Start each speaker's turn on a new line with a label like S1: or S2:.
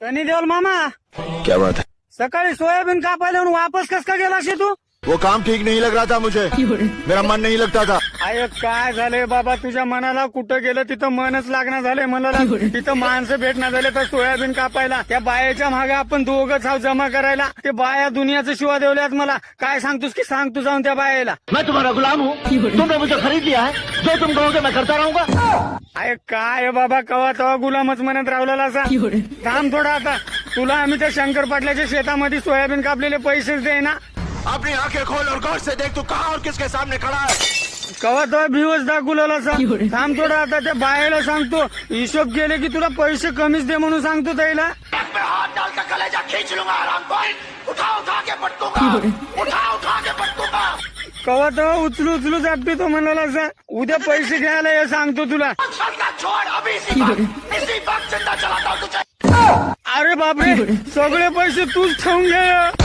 S1: सनी देओल मामा,
S2: क्या बात है?
S1: सकाळी सोयाबीन कापायला म्हणून वापस कस का गेला असे तू?
S2: वो काम ठीक नहीं लग रहा था मुझे, मेरा मन नहीं लगता था.
S1: अरे काय झालंय बाबा तुझ्या मनाला? कुठं गेलं तिथं मनच लागणार झालंय मला. तिथं माणसं भेटणार झाले तर सोयाबीन कापायला. त्या बायाच्या मागे आपण दोघंच आहोत जमा करायला. ते बाया दुनियाचं शिवा देवल्यात मला. काय सांगतोस की सांग तू जाऊन त्या बायाला.
S2: मैं तुम्हारा गुलाम हूँ, तुमने मुझे खरीद लिया है, जो तुम कहोगे मैं करता रहूंगा.
S1: अरे काय बाबा, कवा तवा गुलामच म्हणत रावलेला असा. थांब थोडा आता. तुला आम्ही त्या शंकर पाटलाच्या शेतामध्ये सोयाबीन कापलेले पैसेच दे ना.
S2: अपनी आंखें खोल और गौर से देख, तू कहाँ और किसके सामने खड़ा है.
S1: कवा तो भिवच दाखवलेला असा. थांब थोडा आता. त्या बायाला सांगतो हिशोब केले की तुला पैसे कमीच दे म्हणून सांगतो त्याला.
S2: मैं हाथ डाल कर कलेजा खींच लूंगा आराम पर. उठा के पटकूंगा, उठा के पटकूंगा.
S1: कवा तो उचलू जापते तो म्हणाला असा. उद्या पैसे घ्यायला ये सांगतो तुला.
S2: छोड़ अभी इसी वक्त जिंदा चलाता हूँ तुझे.
S1: अरे बापरे, सगळे पैसे तूच ठेवून घे.